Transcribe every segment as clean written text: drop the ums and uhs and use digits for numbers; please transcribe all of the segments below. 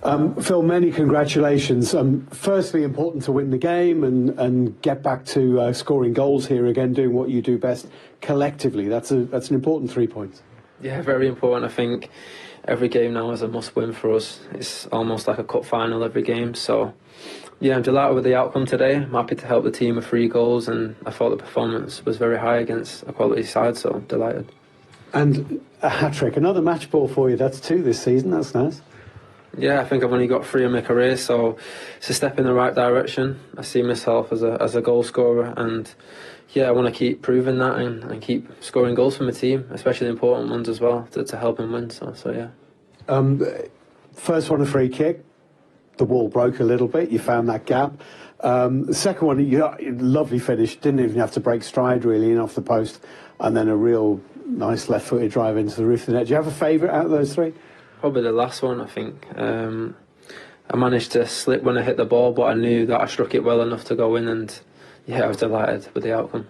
Phil, many congratulations. Firstly, important to win the game and get back to scoring goals here again, doing what you do best collectively. That's an important 3 points. Yeah, very important. I think every game now is a must-win for us. It's almost like a cup final every game. So, yeah, I'm delighted with the outcome today. I'm happy to help the team with 3 goals, and I thought the performance was very high against a quality side, so delighted. And a hat-trick, another match ball for you. That's 2 this season. That's nice. Yeah, I think I've only got 3 in my career, so it's a step in the right direction. I see myself as a goal scorer, and yeah, I want to keep proving that and keep scoring goals for my team, especially important ones as well, to help them win. So yeah. First one, a free kick. The wall broke a little bit. You found that gap. The second one, lovely finish. Didn't even have to break stride really in off the post, and then a real nice left-footed drive into the roof of the net. Do you have a favourite out of those 3? Probably the last one, I think. I managed to slip when I hit the ball, but I knew that I struck it well enough to go in, and yeah, I was delighted with the outcome.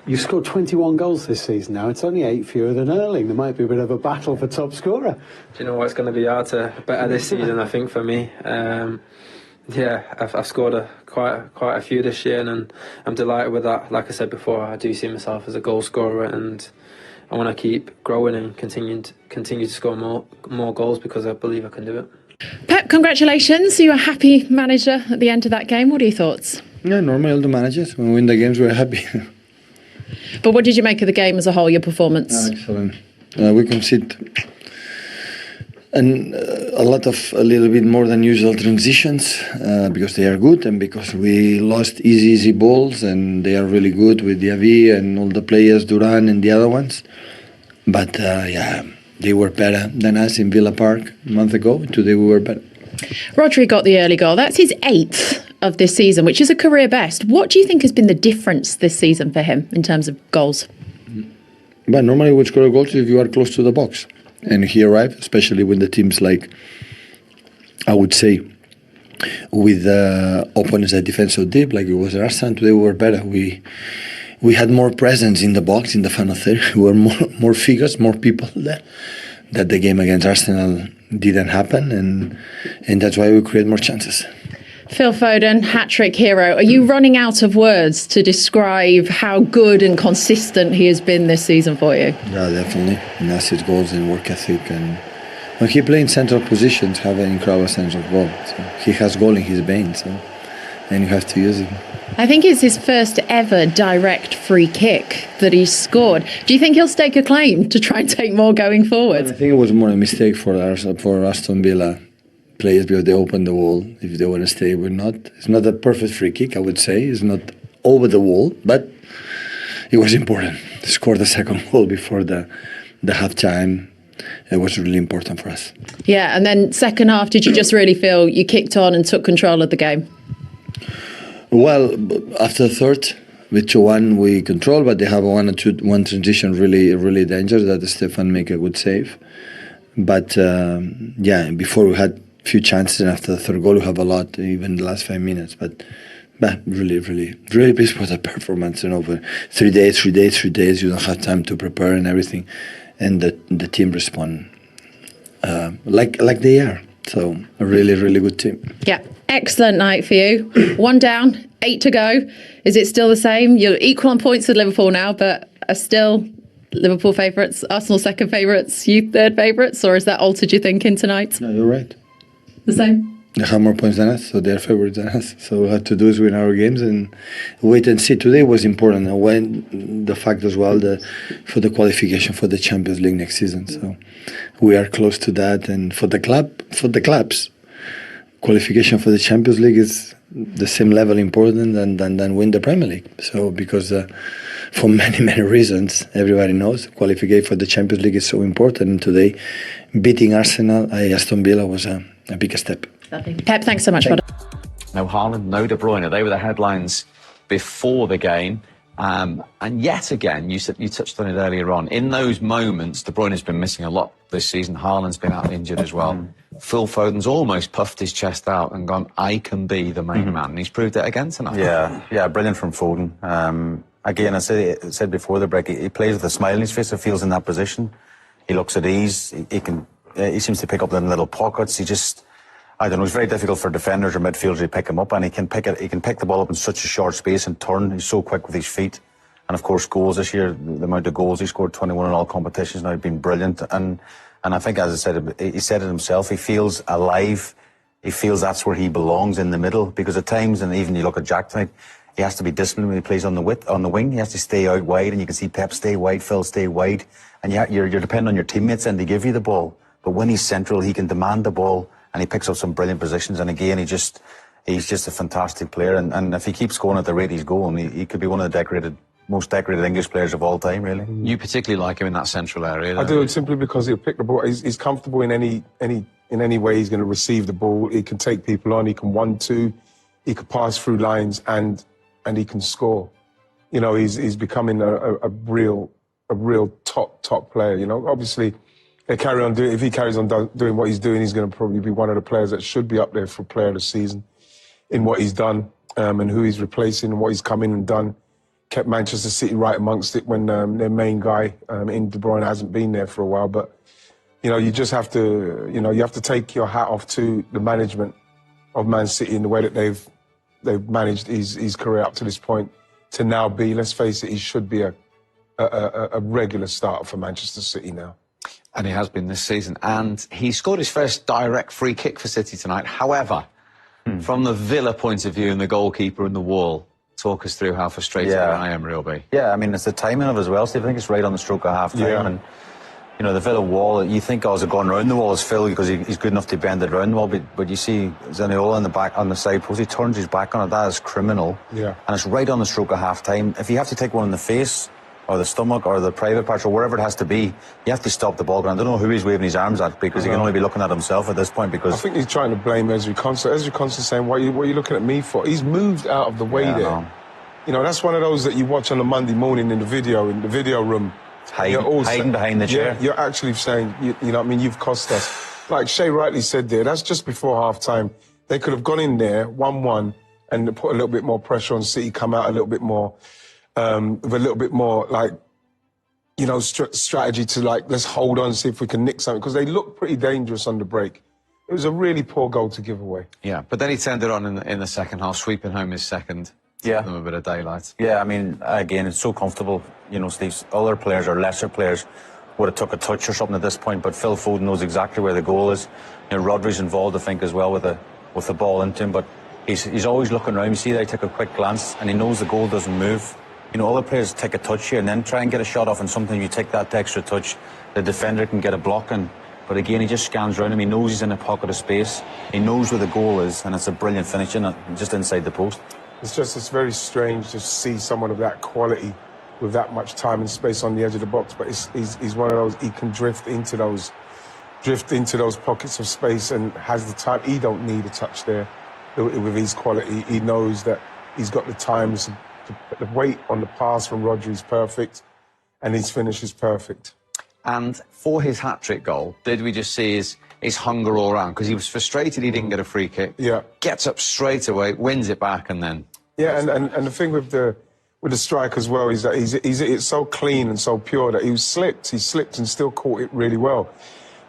You've scored 21 goals this season now. It's only 8 fewer than Erling. There might be a bit of a battle for top scorer. Do you know what? It's going to be hard to better this season, I think, for me. Yeah, I've scored quite a few this year, and I'm delighted with that. Like I said before, I do see myself as a goal scorer, and I want to keep growing and continue to score more goals because I believe I can do it. Pep, congratulations. You were a happy manager at the end of that game. What are your thoughts? Yeah, normally all the managers, when we win the games, we're happy. But what did you make of the game as a whole, your performance? Excellent. We concede a little bit more than usual transitions because they are good and because we lost easy balls, and they are really good with Diaby and all the players, Duran and the other ones. But yeah, they were better than us in Villa Park a month ago. Today we were better. Rodri got the early goal. That's his 8th of this season, which is a career best. What do you think has been the difference this season for him in terms of goals? But normally we score goals if you are close to the box. And he arrived, especially when the teams like, I would say, with opponents that defend so deep, like it was Aston. Today we were better. We had more presence in the box, in the final third. We were more figures, more people there. That the game against Arsenal didn't happen, and that's why we create more chances. Phil Foden, hat-trick hero. Are you running out of words to describe how good and consistent he has been this season for you? Yeah, definitely. And that's his goals and work ethic. And when he plays in central positions, have an incredible sense of goal. So he has goal in his veins, and you have to use it. I think it's his first ever direct free kick that he's scored. Do you think he'll stake a claim to try and take more going forward? I think it was more a mistake for Aston Villa players because they opened the wall. If they want to stay, we're not. It's not a perfect free kick, I would say. It's not over the wall, but it was important to score the second goal before the half-time. It was really important for us. Yeah, and then second half, did you just really feel you kicked on and took control of the game? Well, after the third, with 2-1 we control, but they have one transition really dangerous that Stefan make a good save. But yeah, before we had few chances, and after the third goal we have a lot, even the last 5 minutes. But really pleased with the performance. You know, for 3 days, you don't have time to prepare and everything, and the team respond like they are. So a really good team. Yeah, excellent night for you. 1 down, 8 to go. Is it still the same? You're equal on points with Liverpool now, but are still Liverpool favourites, Arsenal second favourites, you third favourites, or has that altered your thinking tonight? No, you're right. The same? They have more points than us, so they're favourites than us. So we have to do is win our games and wait and see. Today was important. And when the fact as well for the qualification for the Champions League next season. So we are close to that. And for the clubs, qualification for the Champions League is the same level important than win the Premier League. So because for many reasons, everybody knows qualifying for the Champions League is so important. And today, beating Aston Villa was a big step. Pep, thanks so much. No Haaland, no De Bruyne. They were the headlines before the game. And yet again, you touched on it earlier on. In those moments, De Bruyne has been missing a lot this season. Haaland's been out injured as well. Phil Foden's almost puffed his chest out and gone, I can be the main man. And he's proved it again tonight. Yeah, brilliant from Foden. Again, I said before the break, he plays with a smile on his face. It feels in that position. He looks at ease. He seems to pick up them little pockets. I don't know. It's very difficult for defenders or midfielders to pick him up, and he can pick it. He can pick the ball up in such a short space and turn. He's so quick with his feet, and of course, goals this year. The amount of goals he scored, 21 in all competitions now, been brilliant. And I think, as I said, he said it himself. He feels alive. He feels that's where he belongs, in the middle. Because at times, and even you look at Jack tonight, he has to be disciplined when he plays on the wing. He has to stay out wide, and you can see Pep stay wide, Phil stay wide, and you're depending on your teammates and they give you the ball. But when he's central, he can demand the ball. And he picks up some brilliant positions. And again, he's just a fantastic player. And if he keeps going at the rate he's going, he could be one of the most decorated English players of all time, really. You particularly like him in that central area. I do, simply because he'll pick the ball. He's comfortable in any way he's going to receive the ball. He can take people on. He can 1-2. He can pass through lines, and he can score. You know, he's becoming a real top player. You know, obviously. If he carries on doing what he's doing, he's going to probably be one of the players that should be up there for player of the season in what he's done and who he's replacing and what he's come in and done. Kept Manchester City right amongst it when their main guy in De Bruyne hasn't been there for a while. But, you know, you just have to, you have to take your hat off to the management of Man City in the way that they've managed his career up to this point to now be, let's face it, he should be a regular starter for Manchester City now. And he has been this season. And he scored his first direct free kick for City tonight. However, from the Villa point of view and the goalkeeper and the wall, talk us through how frustrated I am, Real. Yeah, I mean, it's the timing of it as well, Steve. I think it's right on the stroke of half-time. Yeah. And, you know, the Villa wall, you think, is it going round the wall? It's Phil because he's good enough to bend it round the wall. But you see Zaniolo in the back, on the side post, he turns his back on it. That is criminal. Yeah. And it's right on the stroke of half-time. If you have to take one in the face, or the stomach, or the private parts, or wherever it has to be, you have to stop the ball. And I don't know who he's waving his arms at, because he can only be looking at himself at this point. Because I think he's trying to blame Ezri Konsa. Ezri Konsa saying, what are you looking at me for? He's moved out of the way there. You know, that's one of those that you watch on a Monday morning in the video room. Hiding behind the chair. Yeah, you're actually saying, you know what I mean, you've cost us. Like Shay rightly said there, that's just before half-time. They could have gone in there, 1-1, and put a little bit more pressure on City, come out a little bit more, with a little bit more, like, you know, strategy to, like, let's hold on, see if we can nick something, because they look pretty dangerous on the break. It was a really poor goal to give away. Yeah, but then he turned it on in the second half, sweeping home his second. Yeah. Give them a bit of daylight. Yeah, I mean, again, it's so comfortable. You know, Steve, other players or lesser players would have took a touch or something at this point, but Phil Foden knows exactly where the goal is. You know, Rodri's involved, I think, as well with the ball into him, but he's always looking around. You see that he took a quick glance, and he knows the goal doesn't move. You know, other players take a touch here and then try and get a shot off, and sometimes you take that extra touch, the defender can get a block, but again, he just scans around him. He knows he's in a pocket of space. He knows where the goal is, and it's a brilliant finish, just inside the post. It's very strange to see someone of that quality with that much time and space on the edge of the box, but he's one of those, he can drift into those pockets of space and has the time. He don't need a touch there with his quality. He knows that he's got the time. The weight on the pass from Rodri is perfect, and his finish is perfect. And for his hat-trick goal, did we just see his hunger all round? Because he was frustrated he didn't get a free kick. Yeah. Gets up straight away, wins it back, and then... Yeah, and the thing with the strike as well is that it's so clean and so pure that he slipped and still caught it really well.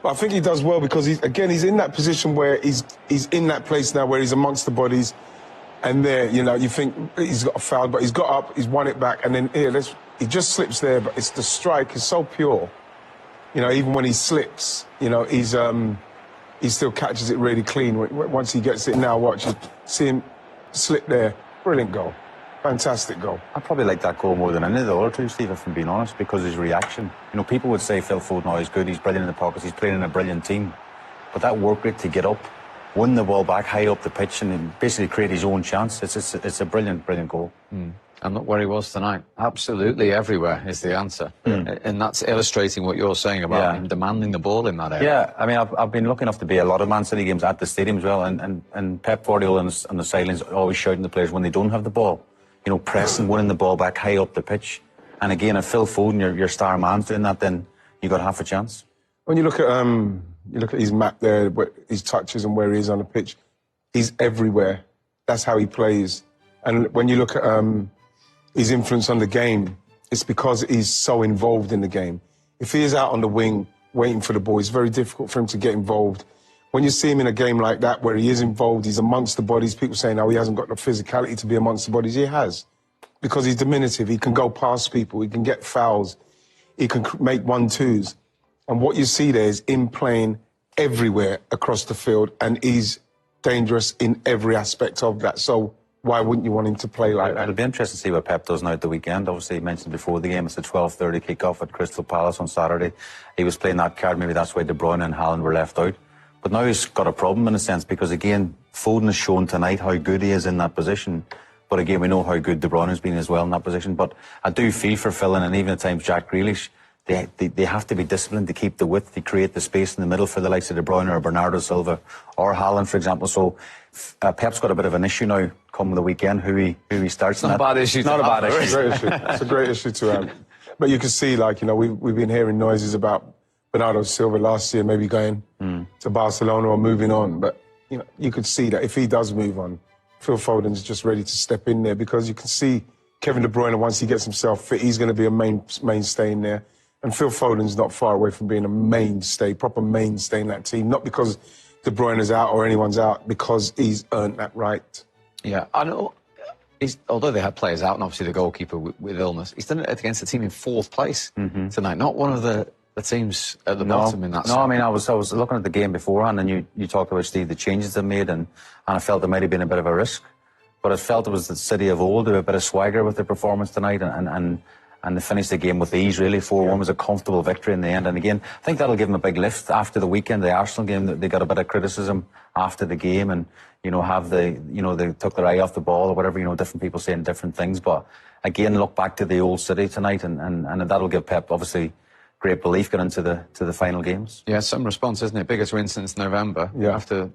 But I think he does well because he's in that position where he's in that place now where he's amongst the bodies. And there, you know, you think he's got a foul, but he's got up, he's won it back, and then he just slips there. But it's the strike is so pure, you know. Even when he slips, you know, he still catches it really clean. Once he gets it, now watch you see him slip there. Brilliant goal, fantastic goal. I probably like that goal more than any of the other two, Steve, if I'm being honest, because his reaction. You know, people would say Phil Foden, he's good, he's brilliant in the pockets, he's playing in a brilliant team, but that work rate to get up, win the ball back high up the pitch and basically create his own chance. It's a brilliant goal. And look where he was tonight. Absolutely everywhere is the answer. And that's illustrating what you're saying about him demanding the ball in that area. Yeah, I mean, I've been lucky enough to be at a lot of Man City games at the stadium as well, and Pep Guardiola on the sidelines always shouting at the players when they don't have the ball. You know, pressing, winning the ball back high up the pitch. And again, if Phil Foden, your star man's doing that, then you got half a chance. When you look at his map there, his touches and where he is on the pitch, he's everywhere. That's how he plays. And when you look at his influence on the game, it's because he's so involved in the game. If he is out on the wing waiting for the ball, it's very difficult for him to get involved when you see him in a game like that where he is involved, he's amongst the bodies, people saying, oh, he hasn't got the physicality to be amongst the bodies. He has, because he's diminutive. He can go past people, he can get fouls, he can make 1-2s. And what you see there is him playing everywhere across the field, and he's dangerous in every aspect of that. So why wouldn't you want him to play like that? It'll be interesting to see what Pep does now at the weekend. Obviously, he mentioned before the game, it's a 12:30 kick-off at Crystal Palace on Saturday. He was playing that card, maybe that's why De Bruyne and Haaland were left out. But now he's got a problem in a sense, because again, Foden has shown tonight how good he is in that position. But again, we know how good De Bruyne has been as well in that position. But I do feel for Phil, and even at times Jack Grealish, they have to be disciplined to keep the width, to create the space in the middle for the likes of De Bruyne or Bernardo Silva or Haaland, for example. So Pep's got a bit of an issue now coming the weekend, who he starts. Not a bad issue. Not a bad issue. It's a great issue. It's a great issue to have. But you can see, like, you know, we've been hearing noises about Bernardo Silva last year maybe going to Barcelona or moving on. But, you know, you could see that if he does move on, Phil Foden's just ready to step in there, because you can see Kevin De Bruyne, once he gets himself fit, he's going to be a mainstay in there. And Phil Foden's not far away from being a mainstay, proper mainstay in that team. Not because De Bruyne is out or anyone's out, because he's earned that right. Yeah, I know. Although they had players out, and obviously the goalkeeper with illness, he's done it against a team in 4th place tonight. Not one of the teams at the bottom in that. No, I mean, I was looking at the game beforehand, and you talked about, Steve, the changes they made, and I felt there might have been a bit of a risk. But I felt it was the City of old, a bit of swagger with their performance tonight, and they finished the game with ease, really. 4-1 was a comfortable victory in the end. And again, I think that'll give them a big lift after the weekend, the Arsenal game. They got a bit of criticism after the game, and, you know, they took their eye off the ball or whatever, you know, different people saying different things. But again, look back to the old City tonight, and that'll give Pep, obviously, great belief going into the final games. Yeah, some response, isn't it? Biggest win since November, after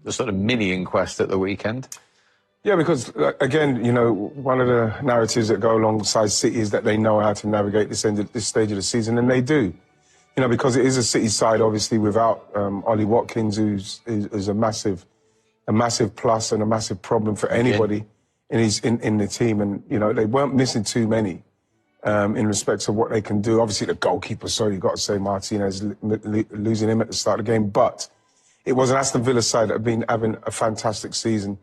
the sort of mini inquest at the weekend. Yeah, because, again, you know, one of the narratives that go alongside City is that they know how to navigate this stage of the season, and they do. You know, because it is a City side, obviously, without Ollie Watkins, who's a massive plus and a massive problem for anybody in the team. And, you know, they weren't missing too many in respect to what they can do. Obviously, the goalkeeper, sorry, you've got to say Martinez, losing him at the start of the game. But it was an Aston Villa side that have been having a fantastic season.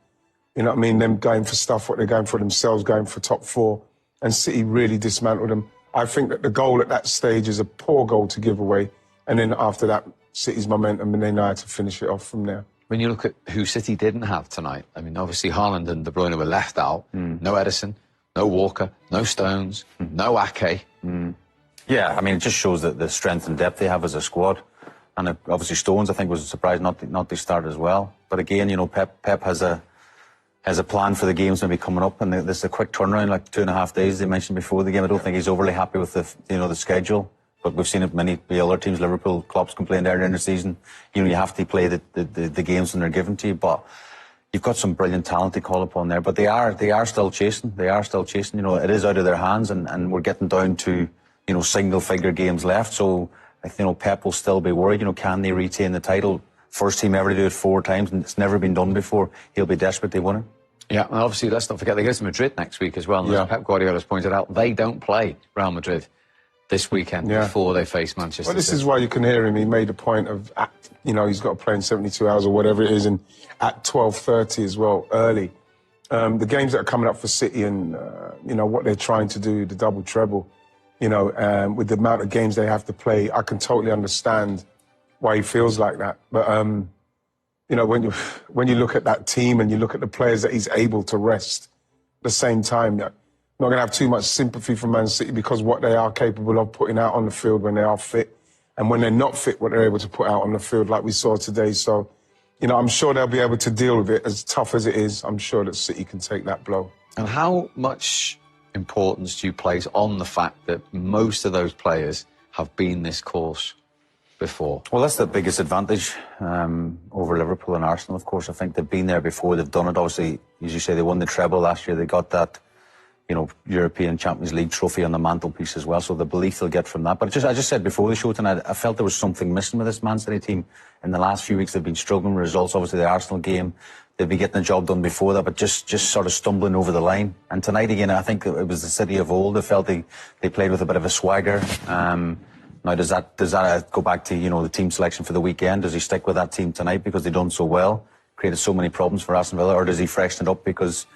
You know what I mean? Them going for stuff, what they're going for themselves, going for top 4. And City really dismantled them. I think that the goal at that stage is a poor goal to give away. And then after that, City's momentum, and they know how to finish it off from there. When you look at who City didn't have tonight, I mean, obviously Haaland and De Bruyne were left out. No Edison, no Walker, no Stones, no Ake. Yeah, I mean, it just shows that the strength and depth they have as a squad. And obviously Stones, I think, was a surprise not to start as well. But again, you know, Pep has a plan for the games maybe coming up, and there's a quick turnaround, like 2.5 days they mentioned before the game. I don't think he's overly happy with the schedule, but we've seen it many other teams. Liverpool, Klopp's complained earlier in the season. You know, you have to play the games when they're given to you, but you've got some brilliant talent to call upon there. But they are still chasing. They are still chasing. You know, it is out of their hands, and we're getting down to, you know, single figure games left. So, you know, Pep will still be worried. You know, can they retain the title? First team ever to do it 4 times, and it's never been done before. He'll be desperate to win it. Yeah, and obviously, let's not forget, they go to Madrid next week as well. And as Pep Guardiola's pointed out, they don't play Real Madrid this weekend before they face Manchester City. Well, this is why you can hear him. He made a point of, you know, he's got to play in 72 hours or whatever it is, and at 12:30 as well, early. The games that are coming up for City and, you know, what they're trying to do, the double treble, you know, with the amount of games they have to play, I can totally understand why he feels like that. But, you know, when you look at that team and you look at the players that he's able to rest at the same time, you're not going to have too much sympathy for Man City, because what they are capable of putting out on the field when they are fit, and when they're not fit, what they're able to put out on the field, like we saw today. So, you know, I'm sure they'll be able to deal with it. As tough as it is, I'm sure that City can take that blow. And how much importance do you place on the fact that most of those players have been this course before? Well, that's the biggest advantage over Liverpool and Arsenal, of course. I think they've been there before, they've done it. Obviously, as you say, they won the treble last year. They got that, you know, European Champions League trophy on the mantelpiece as well. So the belief they'll get from that. But I just said before the show tonight, I felt there was something missing with this Man City team. In the last few weeks, they've been struggling with results. Obviously, the Arsenal game, they'd be getting the job done before that, but just sort of stumbling over the line. And tonight, again, I think it was the City of old. I felt they played with a bit of a swagger. Now, does that go back to, the team selection for the weekend? Does he stick with that team tonight because they've done so well, created so many problems for Aston Villa, or does he freshen it up because,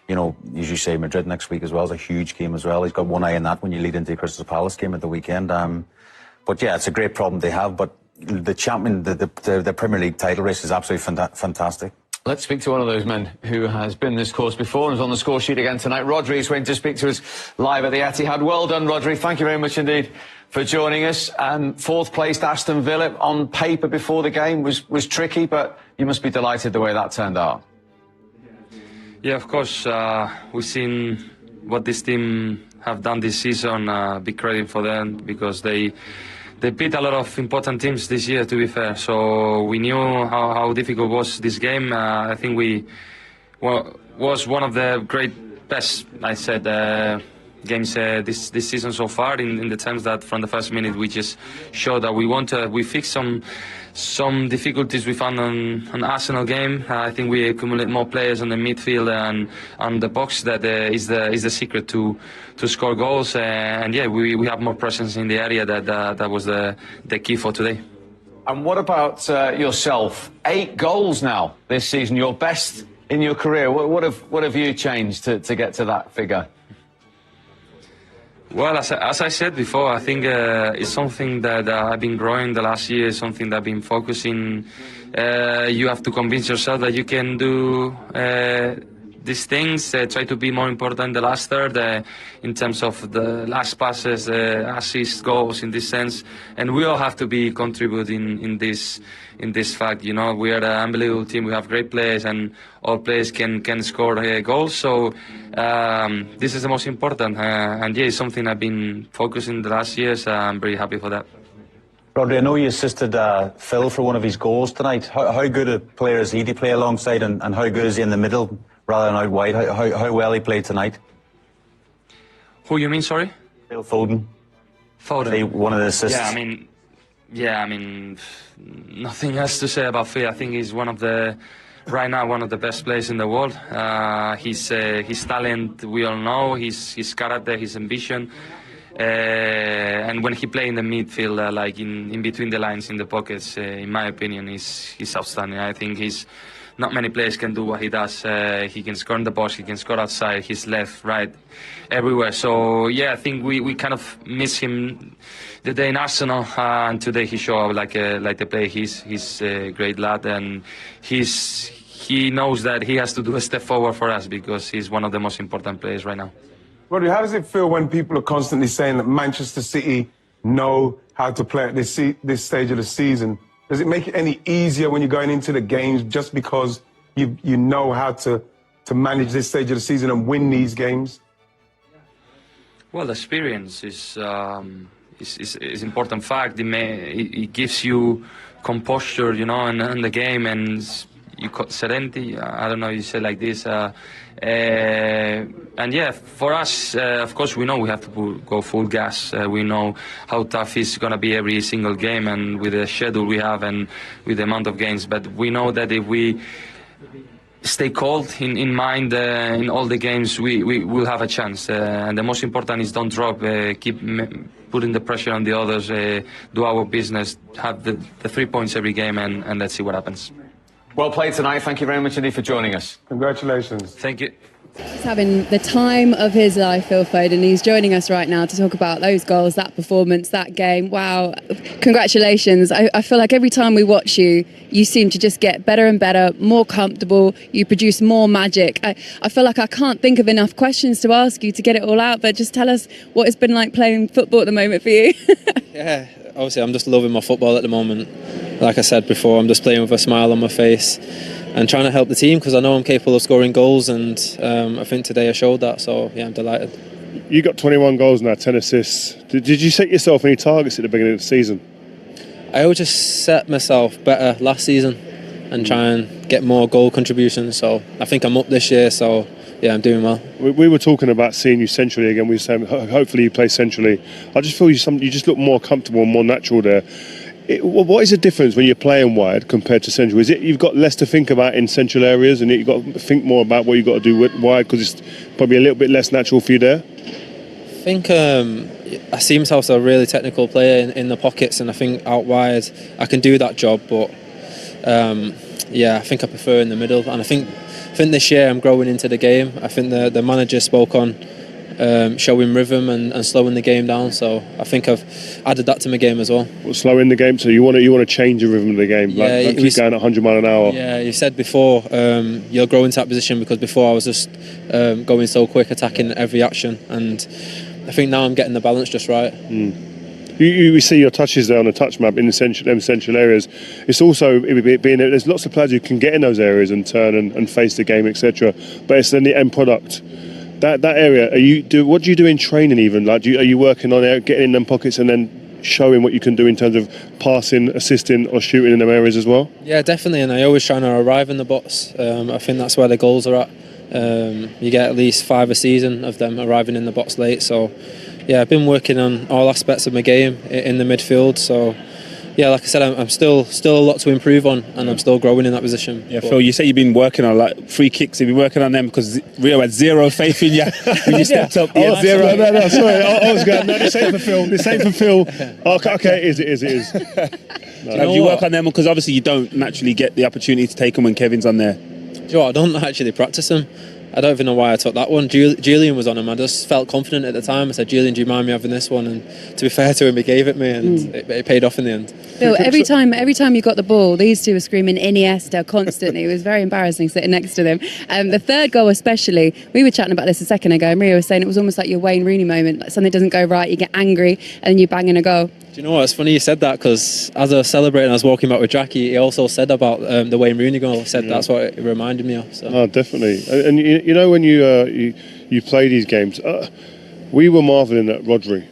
as you say, Madrid next week as well is a huge game as well. He's got one eye on that when you lead into the Crystal Palace game at the weekend. But yeah, it's a great problem they have. But the Premier League title race is absolutely fantastic. Let's speak to one of those men who has been this course before and is on the score sheet again tonight. Rodri is waiting to speak to us live at the Etihad. Well done, Rodri. Thank you very much indeed for joining us. Fourth placed Aston Villa on paper before the game was tricky, but you must be delighted the way that turned out. Yeah, of course. We've seen what this team have done this season. Big credit for them because they beat a lot of important teams this year, to be fair. So we knew how difficult was this game. I think was one of the best, I said, games this season so far. In the terms that from the first minute we just showed that we fixed some difficulties we found on Arsenal game. I think we accumulate more players on the midfield and on the box. That is the secret to score goals. And yeah, we have more presence in the area. That was the key for today. And what about yourself? 8 goals now this season, your best in your career. What have you changed to get to that figure? Well, as I said before, I think it's something that I've been growing the last year, something that I've been focusing. You have to convince yourself that you can do these things, try to be more important the last third in terms of the last passes, assists, goals in this sense. And we all have to be contributing in this fact. We are an unbelievable team. We have great players and all players can score goals. So this is the most important. And yeah, it's something I've been focusing the last years. I'm very happy for that. Rodri, I know you assisted Phil for one of his goals tonight. How good a player is he to play alongside, and how good is he in the middle rather than out wide? How well he played tonight? Who you mean, sorry? Phil Foden. Foden. One of the assists. I mean, nothing else to say about Phil. I think he's right now one of the best players in the world. His talent, we all know. His character, his ambition. And when he plays in the midfield, like in between the lines, in the pockets, in my opinion, he's outstanding. I think not many players can do what he does. He can score in the box, he can score outside, he's left, right, everywhere. So yeah, I think we kind of miss him the day in Arsenal, and today he showed up like the player. He's a great lad, and he knows that he has to do a step forward for us because he's one of the most important players right now. Rodri, how does it feel when people are constantly saying that Manchester City know how to play at this stage of the season? Does it make it any easier when you're going into the games just because you know how to manage this stage of the season and win these games? Well, the experience is important fact. It gives you composure, in the game, and you got serenity. I don't know you say like this. And yeah, for us, of course, we know we have to go full gas. We know how tough it's going to be every single game, and with the schedule we have and with the amount of games. But we know that if we stay cold in mind in all the games, we will have a chance. And the most important is don't drop, keep putting the pressure on the others, do our business, have the 3 points every game, and let's see what happens. Well played tonight. Thank you very much indeed for joining us. Congratulations. Thank you. He's having the time of his life, Phil Foden. He's joining us right now to talk about those goals, that performance, that game. Wow. Congratulations. I feel like every time we watch you, you seem to just get better and better, more comfortable. You produce more magic. I feel like I can't think of enough questions to ask you to get it all out, but just tell us what it's been like playing football at the moment for you. Yeah, obviously I'm just loving my football at the moment. Like I said before, I'm just playing with a smile on my face and trying to help the team because I know I'm capable of scoring goals, and I think today I showed that, so yeah, I'm delighted. You got 21 goals now, 10 assists. Did you set yourself any targets at the beginning of the season? I always just set myself better last season and try and get more goal contributions, so I think I'm up this year, so yeah, I'm doing well. We were talking about seeing you centrally again. We were saying hopefully you play centrally. I just feel you just look more comfortable and more natural there. What is the difference when you're playing wide compared to central? Is it you've got less to think about in central areas and you've got to think more about what you've got to do wide because it's probably a little bit less natural for you there? I think I see myself as a really technical player in the pockets, and I think out wide I can do that job, but I think I prefer in the middle. And I think this year I'm growing into the game. I think the manager spoke on showing rhythm and slowing the game down, so I think I've added that to my game as well. Well, slowing the game, so you want to change the rhythm of the game, like keep going at 100 mile an hour. Yeah, you said before you'll grow into that position, because before I was just going so quick, attacking every action, and I think now I'm getting the balance just right. We see your touches there on the touch map in the central areas. It's also being there's lots of players who can get in those areas and turn and face the game, etc. But it's then the end product. That area, what do you do in training even? Like, are you working on getting in them pockets and then showing what you can do in terms of passing, assisting or shooting in them areas as well? Yeah, definitely, and I always try to arrive in the box. I think that's where the goals are at. You get at least 5 a season of them arriving in the box late, so yeah, I've been working on all aspects of my game in the midfield, so yeah, like I said, I'm still a lot to improve on, and I'm still growing in that position. Yeah, Phil, you say you've been working on like free kicks. You've been working on them because Rio had zero faith in you when you stepped up. No, sorry, I was going. No, this ain't for Phil. This ain't for Phil. Okay, it is. Have you work on them because obviously you don't naturally get the opportunity to take them when Kevin's on there? Do you know what, I don't actually practice them. I don't even know why I took that one. Julian was on him. I just felt confident at the time. I said, Julian, do you mind me having this one? And to be fair to him, he gave it me, and it paid off in the end. Phil, every time you got the ball, these two were screaming Iniesta constantly. It was very embarrassing sitting next to them. The third goal especially, we were chatting about this a second ago, and Maria was saying it was almost like your Wayne Rooney moment. Like something doesn't go right, you get angry, and then you bang in a goal. Do you know what? It's funny you said that, because as I was celebrating, I was walking back with Jackie. He also said about the Wayne Rooney goal. He said that's what it reminded me of. So. Oh, definitely. And you know when you play these games, we were marvelling at Rodri.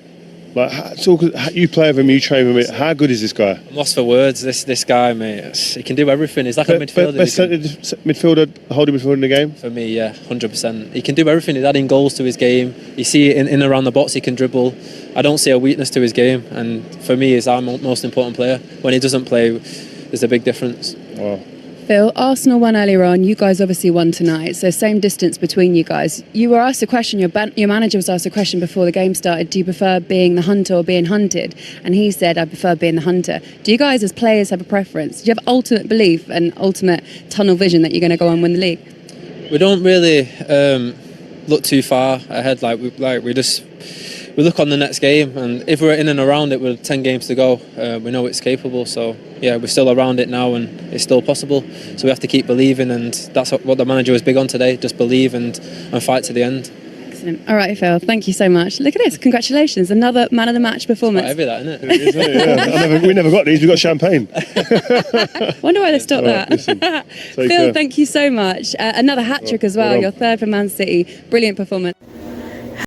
Like, you play with him, you train with him. How good is this guy? I'm lost for words. This guy, mate, he can do everything. He's like a midfielder. Best holding midfielder in the game? For me, yeah, 100%. He can do everything. He's adding goals to his game. You see it in and around the box, he can dribble. I don't see a weakness to his game. And for me, he's our most important player. When he doesn't play, there's a big difference. Wow. Phil, Arsenal won earlier on. You guys obviously won tonight, so same distance between you guys. You were asked a question, your manager was asked a question before the game started, do you prefer being the hunter or being hunted? And he said, I prefer being the hunter. Do you guys as players have a preference? Do you have ultimate belief and ultimate tunnel vision that you're going to go on and win the league? We don't really look too far ahead. We look on the next game, and if we're in and around it with 10 games to go, we know it's capable. So yeah, we're still around it now, and it's still possible. So we have to keep believing, and that's what the manager was big on today: just believe and fight to the end. Excellent. All right, Phil, thank you so much. Look at this, congratulations, another man of the match performance. It's quite heavy, that, isn't it? It is, yeah. We never got these. We got champagne. Wonder why they stopped Right, that. Phil, thank you so much. Another hat trick as well. Your third for Man City. Brilliant performance.